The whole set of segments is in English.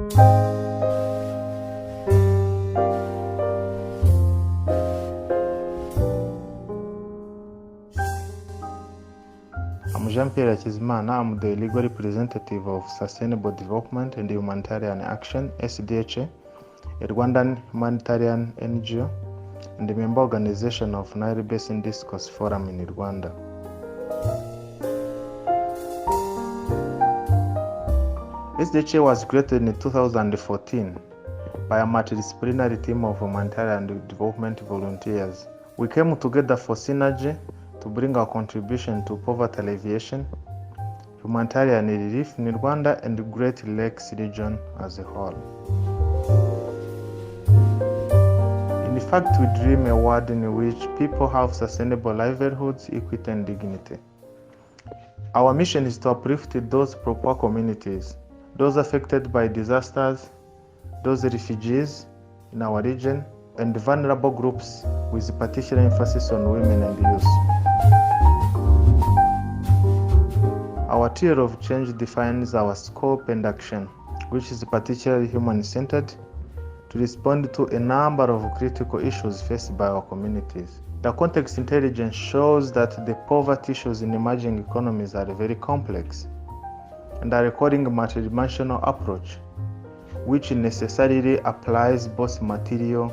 I'm Jean-Pierre Hakizimana. I'm the legal representative of Sustainable Development and Humanitarian Action, SDHA, a Rwandan humanitarian NGO, and the member organization of Nile Basin Discourse Forum in Rwanda. SDHA was created in 2014 by a multidisciplinary team of humanitarian development volunteers. We came together for synergy to bring our contribution to poverty alleviation, humanitarian relief in Rwanda and the Great Lakes region as a whole. In fact, we dream a world in which people have sustainable livelihoods, equity, and dignity. Our mission is to uplift those poor communities, those affected by disasters, those refugees in our region, and vulnerable groups with particular emphasis on women and youth. Our theory of change defines our scope and action, which is particularly human-centered, to respond to a number of critical issues faced by our communities. The context intelligence shows that the poverty issues in emerging economies are very complex and are requiring a multidimensional approach, which necessarily applies both material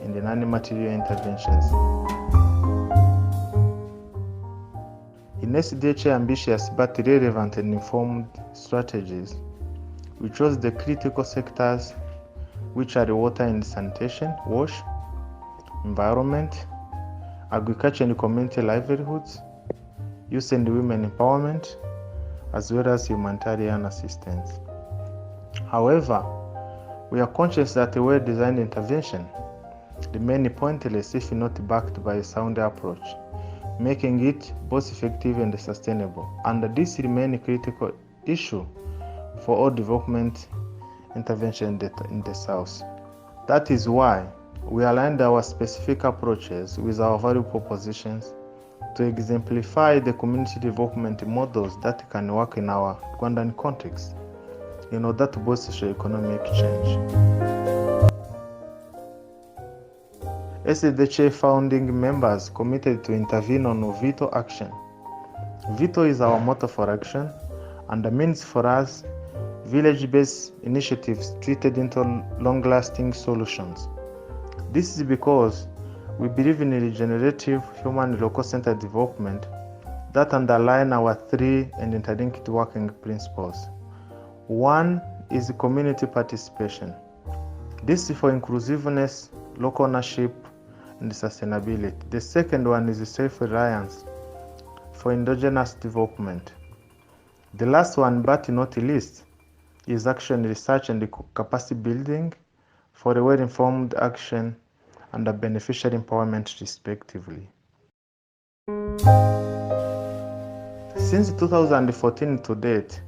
and non-material interventions. In SDHA ambitious but relevant and informed strategies, we chose the critical sectors which are water and sanitation, wash, environment, agriculture and community livelihoods, youth and women empowerment, as well as humanitarian assistance. However, we are conscious that a well-designed intervention remains pointless if not backed by a sound approach, making it both effective and sustainable. And this remains a critical issue for all development intervention in the South. That is why we aligned our specific approaches with our value propositions to exemplify the community development models that can work in our Rwandan context in order to boost socio-economic change. SDHA founding members committed to intervene on vital action. Vital is our motto for action and means for us village-based initiatives treated into long-lasting solutions. This is because we believe in regenerative human local-centered development that underline our three and interlinked working principles. One is community participation. This is for inclusiveness, local ownership, and sustainability. The second one is self-reliance for endogenous development. The last one, but not least, is action research and capacity building for a well-informed action and a beneficiary empowerment respectively. Since 2014 to date,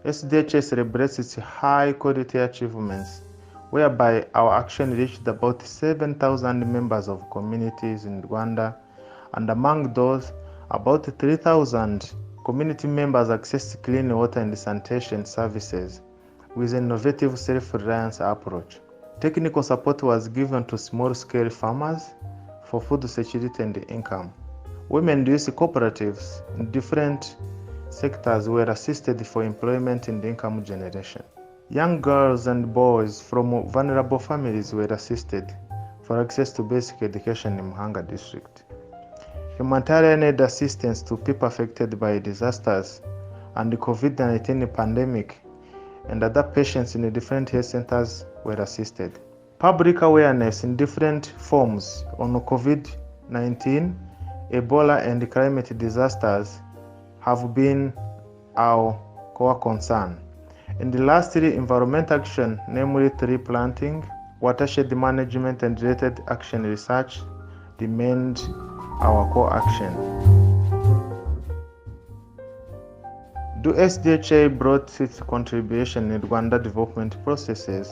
SDHA celebrates its high-quality achievements, whereby our action reached about 7,000 members of communities in Rwanda, and among those, about 3,000 community members accessed clean water and sanitation services with an innovative self-reliance approach. Technical support was given to small-scale farmers for food security and income. Women and youth cooperatives in different sectors were assisted for employment and income generation. Young girls and boys from vulnerable families were assisted for access to basic education in Muhanga district. Humanitarian aid assistance to people affected by disasters and the COVID-19 pandemic and other patients in the different health centers were assisted. Public awareness in different forms on COVID-19, Ebola, and climate disasters have been our core concern. And lastly, environmental action, namely tree planting, watershed management, and related action research remained our core action. The SDHA brought its contribution in Rwanda development processes,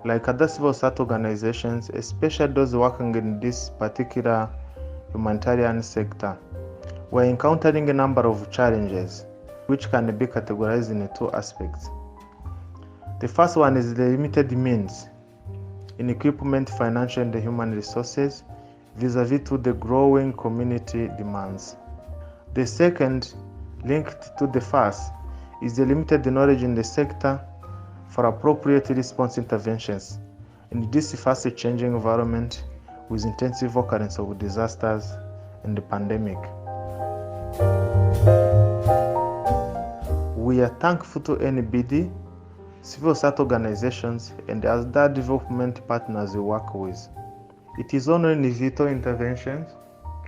like other civil society organizations, especially those working in this particular humanitarian sector. We're encountering a number of challenges, which can be categorized in two aspects. The first one is the limited means in equipment, financial and human resources vis-a-vis to the growing community demands. The second, linked to the first, is the limited knowledge in the sector for appropriate response interventions in this fast-changing environment with intensive occurrence of disasters and the pandemic. We are thankful to NBD, civil society organizations, and other development partners we work with. It is only in vital interventions,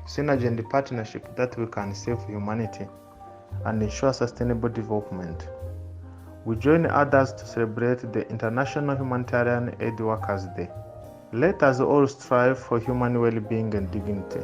synergy and partnership that we can save humanity and ensure sustainable development. We join others to celebrate the International Humanitarian Aid Workers Day. Let us all strive for human well-being and dignity.